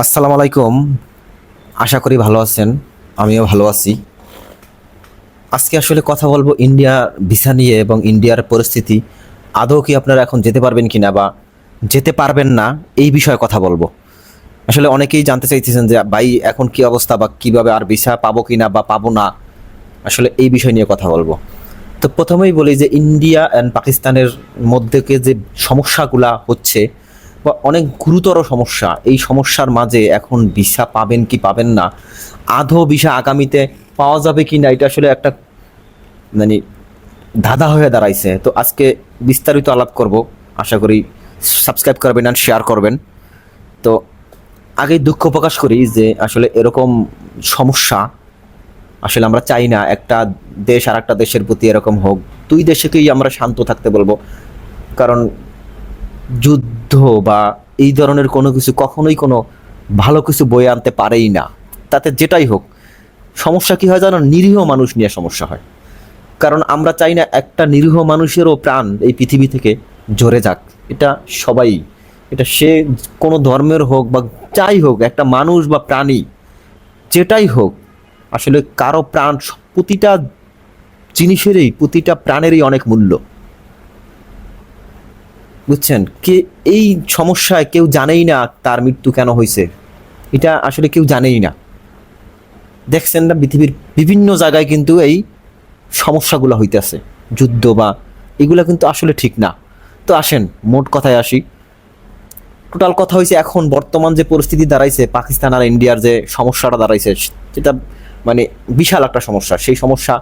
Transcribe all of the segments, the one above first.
আসসালামু আলাইকুম। আশা করি ভালো আছেন। আমিও ভালো আছি। আজকে আসলে কথা বলবো ইন্ডিয়া ভিসা নিয়ে এবং ইন্ডিয়ার পরিস্থিতি। আদৌ কি আপনারা এখন যেতে পারবেন কিনা বা যেতে পারবেন না, এই বিষয়ে কথা বলবো। আসলে অনেকেই জানতে চাইতেছেন যে ভাই এখন কি অবস্থা বা কিভাবে আর ভিসা পাবো কিনা বা পাবো না। আসলে এই বিষয় নিয়ে কথা বলবো। তো প্রথমেই বলি যে ইন্ডিয়া অ্যান্ড পাকিস্তানের মধ্যে যে সমস্যাগুলা হচ্ছে বা অনেক গুরুতর সমস্যা, এই সমস্যার মাঝে এখন ভিসা পাবেন কি পাবেন না, আদৌ ভিসা আগামীতে পাওয়া যাবে কি না, এটা আসলে একটা মানে ধাঁধা হয়ে দাঁড়াইছে। তো আজকে বিস্তারিত আলাপ করব। আশা করি সাবস্ক্রাইব করবেন আর শেয়ার করবেন। তো আগেই দুঃখ প্রকাশ করি যে আসলে এরকম সমস্যা আসলে আমরা চাই না একটা দেশ আর একটা দেশের প্রতি এরকম হোক। দুই দেশকেই আমরা শান্ত থাকতে বলবো, কারণ যুদ্ধ বা এই ধরনের কোনো কিছু কখনোই কোনো ভালো কিছু বয়ে আনতে পারেই না। তাতে যেটাই হোক, সমস্যা কি হয় জানো, নিরীহ মানুষ নিয়ে সমস্যা হয়। কারণ আমরা চাই না একটা নিরীহ মানুষেরও প্রাণ এই পৃথিবী থেকে ঝরে যাক। এটা সবাই, এটা সে কোনো ধর্মের হোক বা যাই হোক, একটা মানুষ বা প্রাণী যেটাই হোক, আসলে কারো প্রাণ, প্রতিটা জিনিসেরই, প্রতিটা প্রাণেরই অনেক মূল্য। বুঝছেন? কে এই সমস্যায় কেউ জানেই না তার মৃত্যু কেন হয়েছে, এটা আসলে কেউ জানেই না। দেখছেন না পৃথিবীর বিভিন্ন জায়গায় কিন্তু এই সমস্যাগুলো হইতেছে, যুদ্ধ বা এগুলো কিন্তু আসলে ঠিক না। তো আসেন মোট কথায় আসি। টোটাল কথা হয়েছে এখন বর্তমান যে পরিস্থিতি দাঁড়াইছে, পাকিস্তান আর ইন্ডিয়ার যে সমস্যাটা দাঁড়াইছে, যেটা মানে বিশাল একটা সমস্যা। সেই সমস্যা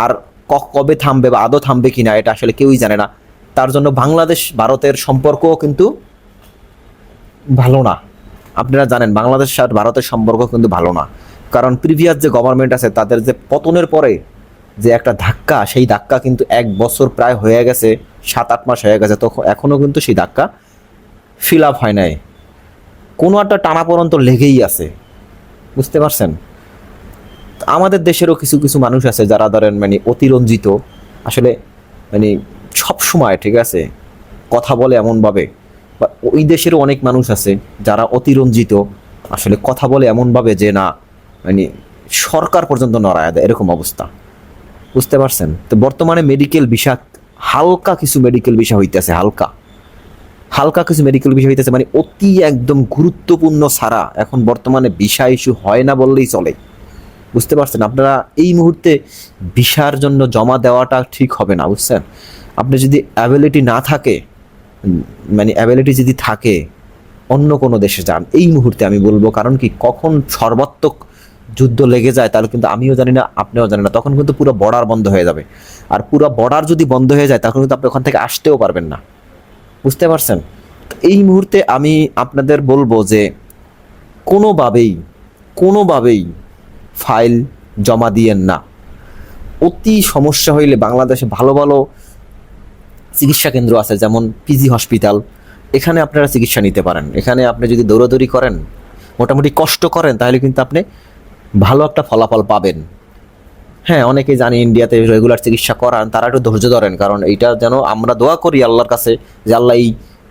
আর কবে থামবে বা আদৌ থামবে কিনা, এটা আসলে কেউই জানে না। তার জন্য বাংলাদেশ ভারতের সম্পর্কও কিন্তু ভালো না। আপনারা জানেন বাংলাদেশ আর ভারতের সম্পর্ক কিন্তু ভালো না। কারণ প্রিভিয়াস যে গভর্নমেন্ট আছে তাদের যে পতনের পরে যে একটা ধাক্কা, সেই ধাক্কা কিন্তু 1 বছর প্রায় হয়ে গেছে, 7-8 মাস হয়ে গেছে, তো এখনও কিন্তু সেই ধাক্কা ফিল আপ হয় নাই। কোনো একটা টানাপোড়েন তো লেগেই আছে। বুঝতে পারছেন? আমাদের দেশেরও কিছু কিছু মানুষ আছে যারা ধরেন মানে অতিরঞ্জিত, আসলে মানে সব সময় ঠিক আছে কথা বলে এমনভাবে, বা ওই দেশেরও অনেক মানুষ আছে যারা অতিরঞ্জিত, আসলে কথা বলে এমনভাবে যে না মানে সরকার পর্যন্ত নড়ায় দেয়, এরকম অবস্থা। বুঝতে পারছেন? তো বর্তমানে মেডিকেল ভিসা, হালকা কিছু মেডিকেল ভিসা হইতেছে, হালকা হালকা কিছু মেডিকেল ভিসা হইতেছে, মানে অতি একদম গুরুত্বপূর্ণ ছাড়া এখন বর্তমানে ভিসা ইস্যু হয় না বললেই চলে। বুঝতে পারছেন? আপনারা এই মুহূর্তে ভিসার জন্য জমা দেওয়াটা ঠিক হবে না। বুঝছেন? আপনি যদি অ্যাবিলিটি না থাকে, মানে অ্যাবিলিটি যদি থাকে, অন্য কোনো দেশে যান এই মুহূর্তে আমি বলবো। কারণ কি, কখন সর্বাত্মক যুদ্ধ লেগে যায় তাহলে কিন্তু আমিও জানি না, আপনিও জানেন না, তখন কিন্তু পুরো বর্ডার বন্ধ হয়ে যাবে। আর পুরো বর্ডার যদি বন্ধ হয়ে যায় তখন কিন্তু আপনি ওখান থেকে আসতেও পারবেন না। বুঝতে পারছেন? এই মুহূর্তে আমি আপনাদের বলবো যে কোনোভাবেই কোনোভাবেই ফাইল জমা দিয়েন না। অতি সমস্যা হইলে বাংলাদেশে ভালো ভালো চিকিৎসা কেন্দ্র আছে, যেমন পিজি হসপিটাল, এখানে আপনারা চিকিৎসা নিতে পারেন। এখানে আপনি যদি দৌড়াদৌড়ি করেন, মোটামুটি কষ্ট করেন, তাহলে কিন্তু আপনি ভালো একটা ফলাফল পাবেন। হ্যাঁ, অনেকে জানি ইন্ডিয়াতে রেগুলার চিকিৎসা করান, তারা একটু ধৈর্য ধরেন, কারণ এইটা যেন আমরা দোয়া করি আল্লাহর কাছে যে আল্লাহ এই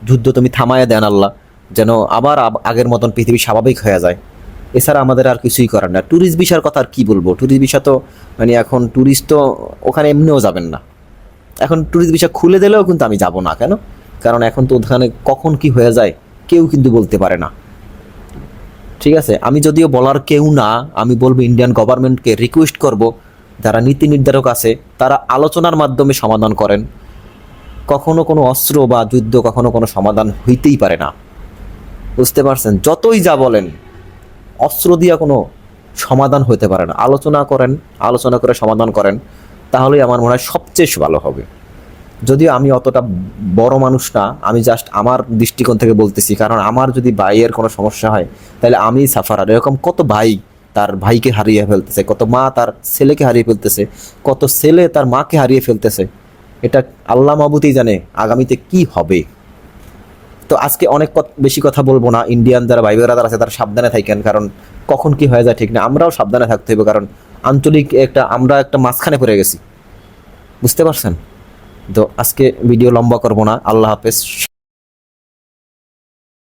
যুদ্ধ তুমি থামায় দেন, আল্লাহ যেন আবার আগের মতন পৃথিবী স্বাভাবিক হয়ে যায়। এছাড়া আমাদের আর কিছুই করার না। ট্যুরিস্ট ভিসার কথা আর কি বলবো, ট্যুরিস্ট ভিসা তো মানে এখন ট্যুরিস্ট তো ওখানে এমনিও যাবেন না। এখন ট্যুরিস্ট ভিসা খুলে দিলেও কিন্তু আমি যাব না। কেন? কারণ এখন তো ওখানে কখন কি হয়ে যায় কেউ কিন্তু বলতে পারে না। ঠিক আছে, আমি যদিও বলার কেউ না, আমি বলবো ইন্ডিয়ান গভর্নমেন্টকে রিকোয়েস্ট করব, যারা নীতি নির্ধারক আছে তারা আলোচনার মাধ্যমে সমাধান করেন। কখনো কোনো অস্ত্র বা যুদ্ধ কখনো কোনো সমাধান হইতেই পারে না। বুঝতে পারছেন? যতই যা বলেন, অস্ত্র দিয়া কোনো সমাধান হতে পারে না। আলোচনা করেন, আলোচনা করে সমাধান করেন, তাহলেই আমার মনে হয় সবচেয়ে ভালো হবে। যদিও আমি অতটা বড় মানুষ না, আমি জাস্ট আমার দৃষ্টিকোণ থেকে বলতেছি। কারণ আমার যদি ভাইয়ের কোনো সমস্যা হয় তাহলে আমি সাফারার। এরকম কত ভাই তার ভাইকে হারিয়ে ফেলতেছে, কত মা তার ছেলেকে হারিয়ে ফেলতেছে, কত ছেলে তার মাকে হারিয়ে ফেলতেছে। এটা আল্লাহ মাবুতেই জানে আগামীতে কি হবে। তো আজকে অনেক বেশি কথা বলবো না। ইন্ডিয়ান যারা ভাই ব্রাদার আছে তারা সাবধানে থাকেন, কারণ কখন কি হয়ে যায় ঠিক না। আমরাও সাবধানে থাকতে হবে, কারণ আঞ্চলিক একটা আমরা একটা মাঝখানে পড়ে গেছি। বুঝতে পারছেন? তো আজকে ভিডিও লম্বা করব না। আল্লাহ হাফেজ।